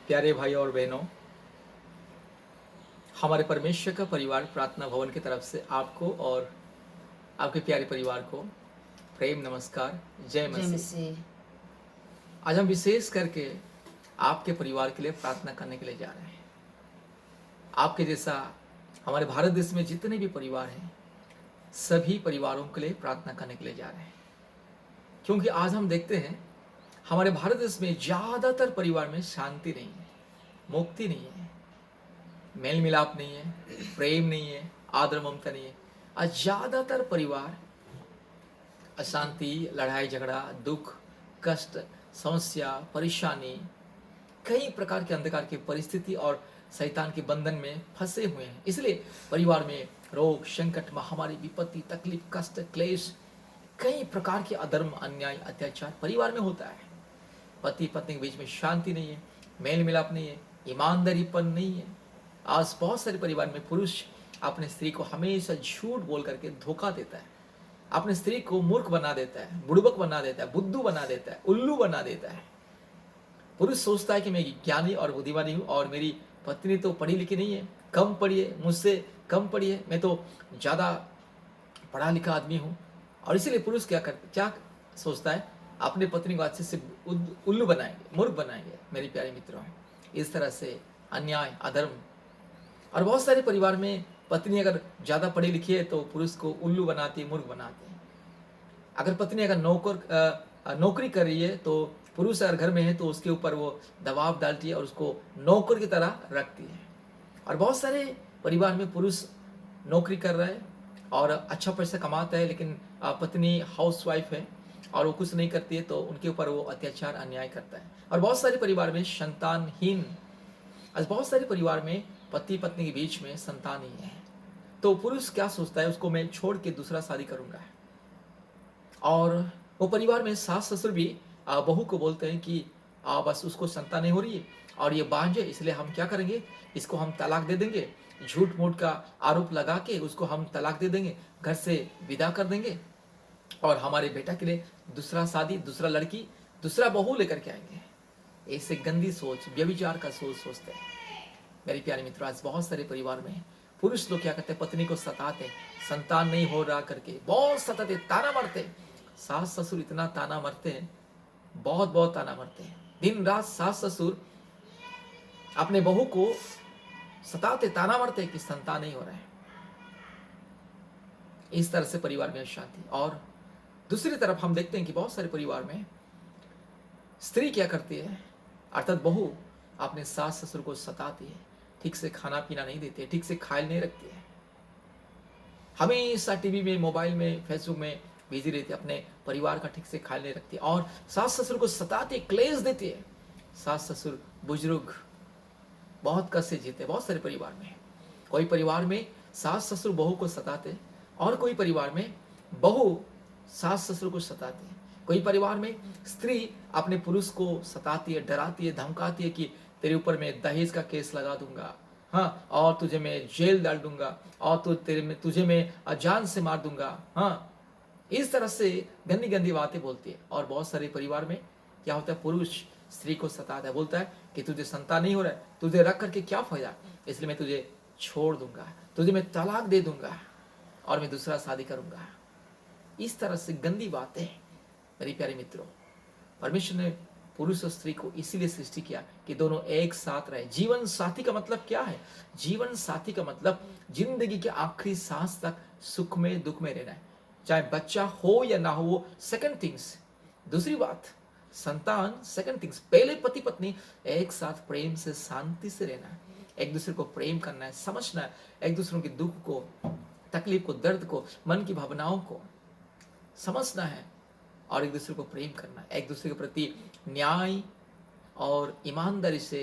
प्यारे भाई और बहनों, हमारे परमेश्वर का परिवार प्रार्थना भवन की तरफ से आपको और आपके प्यारे परिवार को प्रेम नमस्कार। जय जय मसीह। मसीह। आज हम विशेष करके आपके परिवार के लिए प्रार्थना करने के लिए जा रहे हैं। आपके जैसा हमारे भारत देश में जितने भी परिवार हैं, सभी परिवारों के लिए प्रार्थना करने के लिए जा रहे हैं। क्योंकि आज हम देखते हैं हमारे भारत देश में ज़्यादातर परिवार में शांति नहीं है, मुक्ति नहीं है, मेल मिलाप नहीं है, प्रेम नहीं है, आदर ममता नहीं है। आज ज़्यादातर परिवार अशांति, लड़ाई झगड़ा, दुख, कष्ट, समस्या, परेशानी, कई प्रकार के अंधकार की परिस्थिति और शैतान के बंधन में फंसे हुए हैं। इसलिए परिवार में रोग, संकट, महामारी, विपत्ति, तकलीफ, कष्ट, क्लेश, कई प्रकार के अधर्म, अन्याय, अत्याचार परिवार में होता है। पति पत्नी के बीच में शांति नहीं है, मेल मिलाप नहीं है, ईमानदारीपन नहीं है। आज बहुत सारे परिवार में पुरुष अपने स्त्री को हमेशा झूठ बोल करके धोखा देता है, अपने स्त्री को मूर्ख बना देता है, बुड़बक बना देता है, बुद्धू बना देता है, उल्लू बना देता है। पुरुष सोचता है कि मैं ज्ञानी और बुद्धिमानी हूँ और मेरी पत्नी तो पढ़ी लिखी नहीं है, कम पढ़ी है, मुझसे कम पढ़ी है, मैं तो ज़्यादा पढ़ा लिखा आदमी हूँ। और इसीलिए पुरुष क्या सोचता है, अपने पत्नी को अच्छे से उल्लू बनाएंगे, मूर्ख बनाएंगे। मेरे प्यारे मित्रों, इस तरह से अन्याय, अधर्म। और बहुत सारे परिवार में पत्नी अगर ज़्यादा पढ़ी लिखी है तो पुरुष को उल्लू बनाती है, मूर्ख बनाते हैं। अगर पत्नी अगर नौकरी कर रही है तो पुरुष अगर घर में है तो उसके ऊपर वो दबाव डालती है और उसको नौकर की तरह रखती है। और बहुत सारे परिवार में पुरुष नौकरी कर रहा है और अच्छा पैसा कमाता है, लेकिन पत्नी हाउस वाइफ है और वो कुछ नहीं करती है, तो उनके ऊपर वो अत्याचार, अन्याय करता है। और बहुत सारे परिवार में संतानहीन। आज बहुत सारे परिवार में पति पत्नी के बीच में संतान ही है, तो पुरुष क्या सोचता है, उसको मैं छोड़ के दूसरा शादी करूंगा। और वो परिवार में सास ससुर भी बहू को बोलते हैं कि बस उसको संतान नहीं हो रही है और ये बांझ है, इसलिए हम क्या करेंगे, इसको हम तलाक दे देंगे, झूठ मूठ का आरोप लगा के उसको हम तलाक दे देंगे, घर से विदा कर देंगे और हमारे बेटा के लिए दूसरा शादी, दूसरा लड़की, दूसरा बहू लेकर के आएंगे। ऐसे गंदी सोच, व्यभिचार का सोच सोचते हैं। मेरे प्यारे मित्रों, आज बहुत सारे परिवार में पुरुष लोग क्या करते हैं, पत्नी को सताते, संतान नहीं हो रहा करके बहुत सताते, ताना मारते। सास ससुर इतना ताना मारते हैं, बहुत बहुत ताना मारते हैं। दिन रात सास ससुर अपने बहू को सताते, ताना मारते कि संतान नहीं हो रहा है। इस तरह से परिवार में अशांति। और दूसरी तरफ हम देखते हैं कि बहुत सारे परिवार में स्त्री क्या करती है, अर्थात बहू अपने सास ससुर को सताती है, ठीक से खाना पीना नहीं देती है, ठीक से ख्याल नहीं रखती है, हमेशा टीवी में, मोबाइल में, फेसबुक में बिजी रहती है, अपने परिवार का ठीक से ख्याल नहीं रखती और सास ससुर को सताती, क्लेश देती है। सास ससुर बुजुर्ग बहुत कष्ट से जीते बहुत सारे परिवार में। कोई परिवार में सास ससुर बहू को सताते और कोई परिवार में बहू सास ससुर को सताती है। कोई परिवार में स्त्री अपने पुरुष को सताती है, डराती है, धमकाती है कि तेरे ऊपर मैं दहेज का केस लगा दूंगा, हाँ, और तुझे मैं जेल डाल दूंगा और तुझे मैं जान से मार दूंगा। हाँ, इस तरह से गंदी गंदी बातें बोलती है। और बहुत सारे परिवार में क्या होता है, पुरुष स्त्री को सताता है, बोलता है कि तुझे संतान नहीं हो रहा है, तुझे रख करके क्या फायदा, इसलिए मैं तुझे छोड़ दूंगा, तुझे मैं तलाक दे दूंगा और मैं दूसरा शादी करूंगा। इस तरह से गंदी बातें। मेरे प्यारे मित्रों, परमेश्वर ने पुरुष और स्त्री को इसीलिए सृष्टि किया कि दोनों एक साथ रहे। जीवन साथी का मतलब क्या है? जीवन साथी का मतलब जिंदगी के आखिरी सांस तक सुख में दुख में रहना है। चाहे बच्चा हो या ना हो, वो सेकंड थिंग्स। दूसरी बात, संतान सेकंड थिंग्स। पहले पति पत्नी एक साथ प्रेम से, शांति से रहना है, एक दूसरे को प्रेम करना है, समझना है, एक दूसरों के दुख को, तकलीफ को, दर्द को, मन की भावनाओं को समझना है और एक दूसरे को प्रेम करना है, एक दूसरे के प्रति न्याय और ईमानदारी से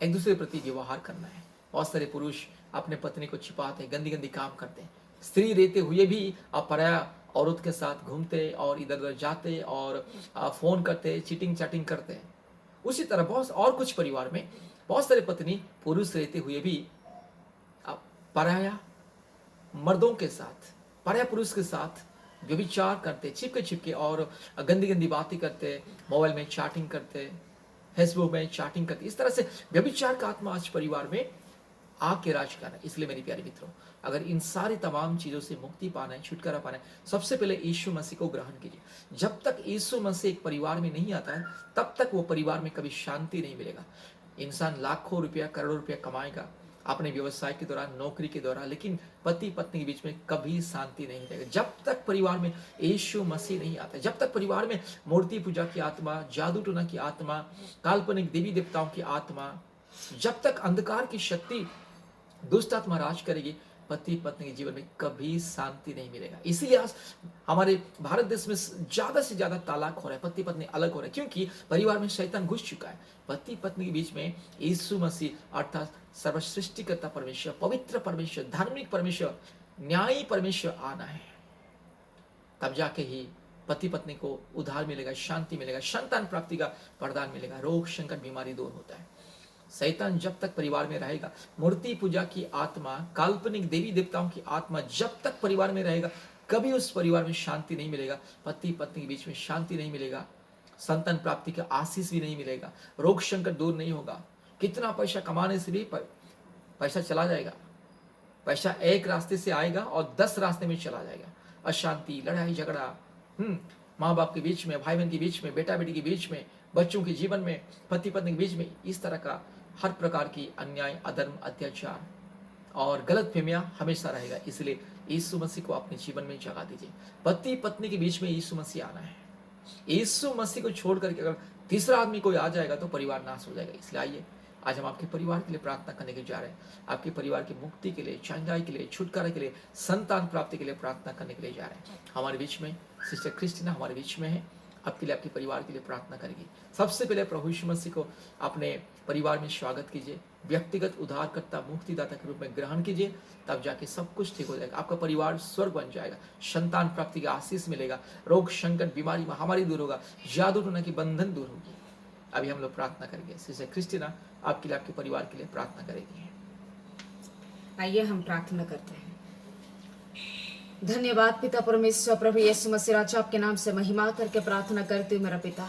एक दूसरे के प्रति व्यवहार करना है। बहुत सारे पुरुष अपने पत्नी को छिपाते, गंदी गंदी काम करते हैं, स्त्री रहते हुए भी अब पराया औरत के साथ घूमते और इधर उधर जाते और फोन करते, चीटिंग चैटिंग करते। उसी तरह बहुत और कुछ परिवार में बहुत सारे पत्नी पुरुष रहते हुए भी पराया मर्दों के साथ, पराया पुरुष के साथ व्यभिचार करते, छिपके छिपके और गंदी गंदी बातें करते, मोबाइल में चैटिंग करते, फेसबुक में चैटिंग करती, इस तरह से व्यभिचार का आत्मा आज परिवार में आके राज कर रहा है। इसलिए मेरी प्यारे मित्रों, अगर इन सारी तमाम चीज़ों से मुक्ति पाना है, छुटकारा पाना है, सबसे पहले यीशु मसीह को ग्रहण कीजिए। जब तक यीशु मसीह एक परिवार में नहीं आता है, तब तक वो परिवार में कभी शांति नहीं मिलेगा। इंसान लाखों रुपया, करोड़ों रुपया कमाएगा अपने व्यवसाय के दौरान, नौकरी के दौरान, लेकिन पति पत्नी के बीच में कभी शांति नहीं रहेगा जब तक परिवार में यीशु मसीह नहीं आता। जब तक परिवार में मूर्ति पूजा की आत्मा, जादू टोना की आत्मा, काल्पनिक देवी देवताओं की आत्मा, जब तक अंधकार की शक्ति, दुष्ट आत्मा राज करेगी, पति पत्नी के जीवन में कभी शांति नहीं मिलेगा। इसीलिए आज हमारे भारत देश में ज्यादा से ज्यादा तलाक हो रहा है, पति पत्नी अलग हो रहे हैं, क्योंकि परिवार में शैतान घुस चुका है। पति पत्नी के बीच में यीशु मसीह अर्थात सर्वसृष्टिकर्ता परमेश्वर, पवित्र परमेश्वर, धार्मिक परमेश्वर, न्यायी परमेश्वर आना है। तब जाके ही पति पत्नी को उद्धार मिलेगा, शांति मिलेगा, संतान प्राप्ति का वरदान मिलेगा, रोग संकट बीमारी दूर होता है। शैतान जब तक परिवार में रहेगा, मूर्ति पूजा की आत्मा, काल्पनिक देवी देवताओं की आत्मा जब तक परिवार में रहेगा, कभी उस परिवार में शांति नहीं मिलेगा। पति पत्नी के बीच में शांति नहीं मिलेगा, संतान प्राप्ति का आशीष भी नहीं मिलेगा, रोग संकट दूर नहीं होगा। कितना पैसा कमाने से भी पैसा चला जाएगा। पैसा एक रास्ते से आएगा और 10 रास्ते में चला जाएगा। अशांति, लड़ाई झगड़ा, माँ बाप के बीच में, भाई बहन के बीच में, बेटा बेटी के बीच में, बच्चों के जीवन में, पति पत्नी के बीच में, इस तरह का हर प्रकार की अन्याय, अधर्म, अत्याचार और गलत फहमियां हमेशा रहेगा। इसलिए यीशु मसीह को अपने जीवन में जगा दीजिए। पति पत्नी के बीच में यीशु मसीह आना है। यीशु मसीह को छोड़ करके अगर तीसरा आदमी कोई आ जाएगा तो परिवार नाश हो जाएगा। इसलिए आइए, आज हम आपके परिवार के लिए प्रार्थना करने के जा रहे हैं। आपके परिवार की मुक्ति के लिए, चंगाई के लिए, छुटकारा के लिए, संतान प्राप्ति के लिए प्रार्थना करने के लिए जा रहे हैं। हमारे बीच में सिस्टर क्रिस्टीना हमारे बीच में है, आपके लिए, आपके परिवार के लिए प्रार्थना करेगी। सबसे पहले प्रभु यीशु मसीह को अपने परिवार में स्वागत कीजिए, व्यक्तिगत उद्धारकर्ता, मुक्तिदाता के रूप में ग्रहण कीजिए, तब जाके सब कुछ ठीक हो जाएगा। आपका परिवार स्वर्ग बन जाएगा, संतान प्राप्ति का आशीष मिलेगा, रोग संकट बीमारी महामारी दूर होगा, जादू टोना की बंधन दूर होगी। अभी हम लोग प्रार्थना करेंगे। सिस्टर क्रिस्टीना आपके लिए, आपके परिवार के लिए प्रार्थना करेगी। आइए हम प्रार्थना करते हैं। धन्यवाद पिता परमेश्वर, प्रभु यीशु मसीह राजा, आपके नाम से महिमा करके प्रार्थना करती हूँ मेरा पिता।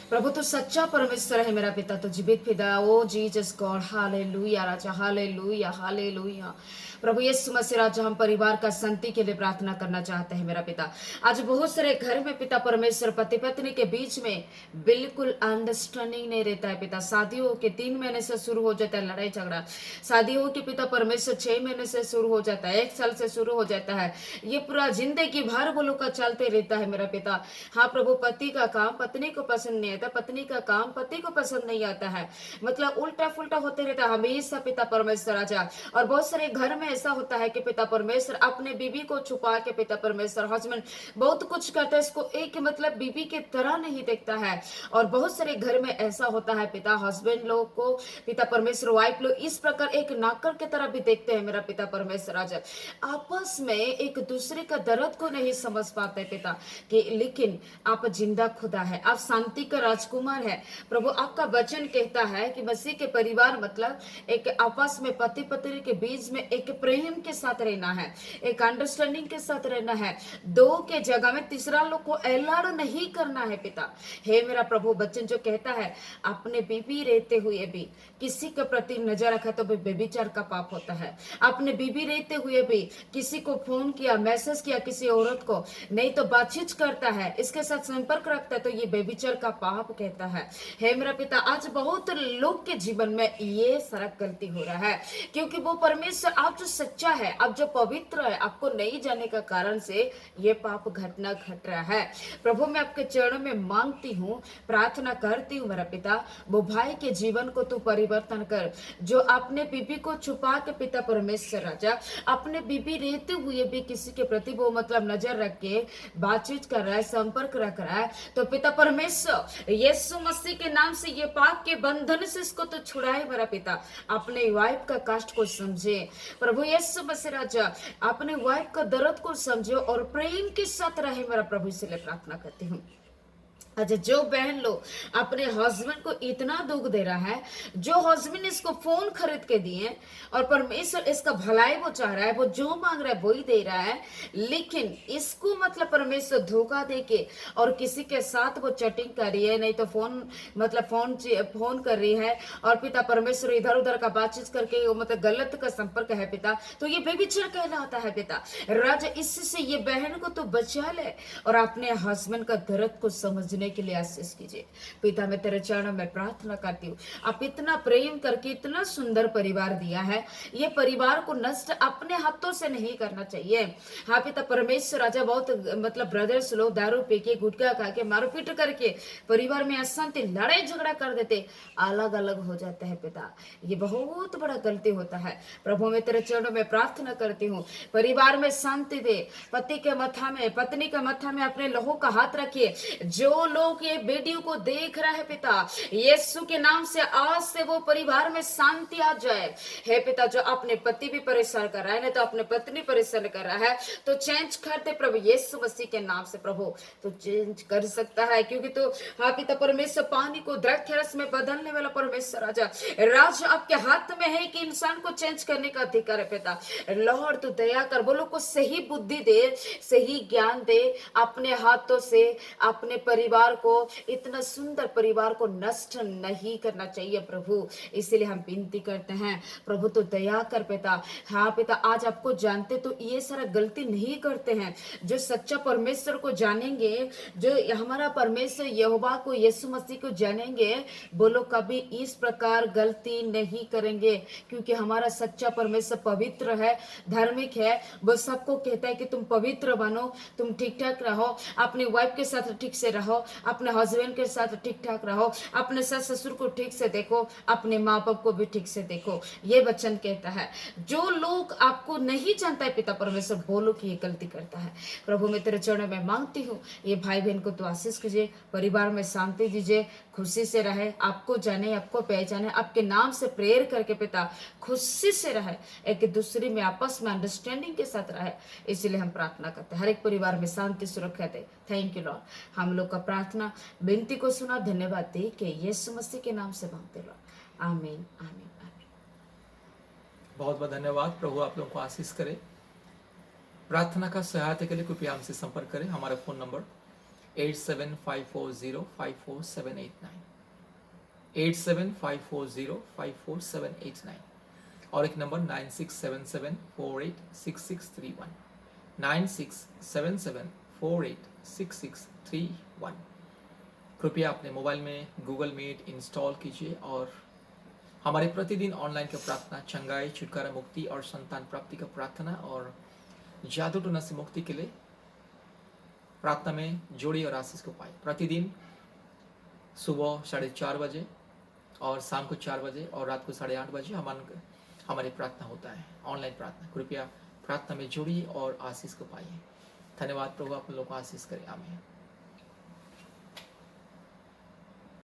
प्रभु तो सच्चा परमेश्वर है मेरा पिता, तो जीवित पिता। ओ जीसस गॉड, हालेलुया राजा, हालेलुया, हालेलुया। प्रभु यीशु मसीह राजा, हम परिवार का शांति के लिए प्रार्थना करना चाहते हैं मेरा पिता। आज बहुत सारे घर में पिता परमेश्वर, पति पत्नी के बीच में बिल्कुल अंडरस्टैंडिंग नहीं रहता है पिता। शादियों के 3 महीने से शुरू हो जाता है लड़ाई झगड़ा, शादियों के पिता परमेश्वर 6 महीने से शुरू हो जाता है, 1 साल से शुरू हो जाता है। ये पूरा जिंदगी भर वो लोग का चलते रहता है मेरा पिता। हाँ प्रभु, पति का काम पत्नी को पसंद नहीं आता, पत्नी का काम पति को पसंद नहीं आता है, मतलब उल्टा फुल्टा होते रहता है हमेशा पिता परमेश्वर राजा। और बहुत सारे घर में ऐसा होता है कि पिता परमेश्वर अपने बीवी को छुपा के पिता परमेश्वर हस्बैंड बहुत कुछ करता है, इसको एक मतलब बीवी के तरह नहीं देखता है। और बहुत सारे घर में ऐसा होता है पिता, हस्बैंड लोग को पिता परमेश्वर, वाइफ लोग इस प्रकार एक नौकर की तरह भी देखते हैं मेरा पिता परमेश्वर राजा। आपस में एक दूसरे का दर्द को नहीं समझ पाते पिता कि, लेकिन आप जिंदा खुदा है, आप शांति का राजकुमार है प्रभु। आपका वचन कहता है कि मसीह के परिवार मतलब एक आपस में पति पत्नी के बीच में एक प्रेम के साथ रहना है, एक अंडरस्टैंडिंग के साथ रहना है। 2 के जगह में तीसरा लोग को एलाड़ नहीं करना है पिता। हे मेरा प्रभु, वचन जो कहता है अपने बीवी रहते हुए भी किसी के प्रति नजर रखा तो व्यभिचार का पाप होता है। अपने बीवी रहते हुए भी किसी को फोन किया, मैसेज किया किसी औरत को, नहीं तो बातचीत करता है, इसके साथ संपर्क रखता है, तो ये व्यभिचार का पाप कहता है। हे मेरा पिता, आज बहुत लोग के जीवन में ये सारा गलती हो रहा है, क्योंकि वो परमेश्वर आप जो सच्चा है, आप जो पवित्र है, आपको नहीं जाने का कारण से ये पाप घटना घट रहा है। प्रभु मैं आपके चरणों में मांगती हूँ, प्रार्थना करती हूँ मेरा पिता, वो भाई के जीवन को तू परिवर्तन कर, जो अपने बीबी को छुपा के पिता परमेश्वर राजा अपने बीबी रहते हुए भी किसी के प्रति वो मतलब नजर रख के बातचीत कर रहा है, संपर्क रख रहा है, तो पिता परमेश्वर यीशु मसीह के नाम से ये पाप के बंधन से इसको तो छुड़ाए मेरा पिता। अपने वाइफ का कष्ट को समझे प्रभु यीशु मसीह राजा, अपने वाइफ का दर्द को समझे और प्रेम के साथ रहे मेरा प्रभु, इसलिए प्रार्थना करती हूँ। अच्छा, जो बहन लोग अपने हस्बैंड को इतना दुख दे रहा है, जो हस्बैंड इसको फोन खरीद के दिए और परमेश्वर इसका भलाई वो चाह रहा है, वो जो मांग रहा है वही दे रहा है, लेकिन इसको मतलब परमेश्वर धोखा दे के और किसी के साथ वो चैटिंग कर रही है, नहीं तो फोन मतलब फोन कर रही है, और पिता परमेश्वर इधर उधर का बातचीत करके वो मतलब गलत का संपर्क है पिता, तो ये बेविचार कहलाता है पिता। राजा इससे ये बहन को तो बचा ले और अपने हस्बैंड का दर्द को समझने के लिए आशीष कीजिए। पिता मैं तेरे चरणों में प्रार्थना करती हूँ, आप इतना प्रेम करके इतना सुंदर परिवार दिया है, ये परिवार को नष्ट अपने हाथों से नहीं करना चाहिए। हाँ पिता परमेश्वर, राजा बहुत मतलब ब्रदर्स लोग दारू पी के गुटखा खा के मारपीट करके परिवार में अशांति लड़ाई झगड़ा कर देते, अलग अलग हो जाते हैं पिता, ये बहुत बड़ा गलती होता है। प्रभु मैं तेरे चरणों में प्रार्थना करती हूँ, परिवार में शांति दे, पति के मथा में पत्नी के मथा में अपने लहू का हाथ रखिए। जो लोग ये वीडियो को देख रहे हैं पिता, यीशु के नाम से आज से वो परिवार में शांति आ जाए। हे पिता, जो अपने पति भी परेशान कर रहा है, नहीं तो अपने पत्नी परेशान कर रहा है, तो चेंज करते प्रभु यीशु मसीह के नाम से। प्रभु तो चेंज कर सकता है, क्योंकि तो हाँ पिता परमेश्वर पानी को द्राक्षारस रस में बदलने वाला परमेश्वर राजा, राज आपके हाथ में है कि इंसान को चेंज करने का अधिकार है पिता। लॉर्ड तो दया कर, वो लोग को सही बुद्धि दे, सही ज्ञान दे, अपने हाथों से अपने परिवार को, इतना सुंदर परिवार को नष्ट नहीं करना चाहिए प्रभु। इसीलिए हम विनती करते हैं प्रभु तो दया कर पिता। हाँ पिता, आज आपको जानते तो ये सारा गलती नहीं करते हैं। जो सच्चा परमेश्वर को जानेंगे, जो हमारा परमेश्वर यहोवा को, यीशु मसीह को जानेंगे, वो लोग कभी इस प्रकार गलती नहीं करेंगे, क्योंकि हमारा सच्चा परमेश्वर पवित्र है, धार्मिक है। वो सबको कहता है कि तुम पवित्र बनो, तुम ठीक ठाक रहो, अपनी वाइफ के साथ ठीक से रहो, अपने हस्बैंड के साथ ठीक ठाक रहो, अपने सास ससुर को ठीक से देखो, अपने माँ बाप को भी ठीक से देखो, ये वचन कहता है। जो लोग आपको नहीं जानता है पिता परमेश्वर, वो लोग ये गलती करता है। प्रभु मैं तेरे चरणों में मांगती हूँ, ये भाई बहन को तो आशीष कीजिए, परिवार में शांति दीजिए, खुशी से रहे, आपको जाने, आपको पहचाने, आपके नाम से प्रेयर करके पिता खुशी से रहे, एक दूसरे में आपस में अंडरस्टैंडिंग के साथ रहे। इसलिए हम प्रार्थना करते हैं हर एक परिवार में शांति सुरक्षा दे। थैंक यू लॉर्ड, हम लोग का प्रार्थना विनती को सुना, धन्यवाद दे के यीशु मसीह के नाम से मांगते लॉर्ड, आमीन आमीन आमीन। बहुत बहुत धन्यवाद। प्रभु आप लोगों को आशीष करे। प्रार्थना का सहायता के लिए कृपया हमसे संपर्क करें। हमारा फोन नंबर 8754054789 8754054789 और एक नंबर 9677486631 9677486631। कृपया अपने मोबाइल में गूगल मीट इंस्टॉल कीजिए और हमारे प्रतिदिन ऑनलाइन का प्रार्थना, चंगाई, छुटकारा, मुक्ति और संतान प्राप्ति का प्रार्थना और जादू टोना से मुक्ति के लिए प्रार्थना में जोड़ी और आशीष को पाए। प्रतिदिन सुबह 4:30 बजे और शाम को 4 बजे और रात को 8:30 बजे हमारी प्रार्थना होता है, ऑनलाइन प्रार्थना। कृपया प्रार्थना में जुड़िए और आशीष को पाइए। धन्यवाद। प्रभु आप लोगों को आशीष करें। आमीन।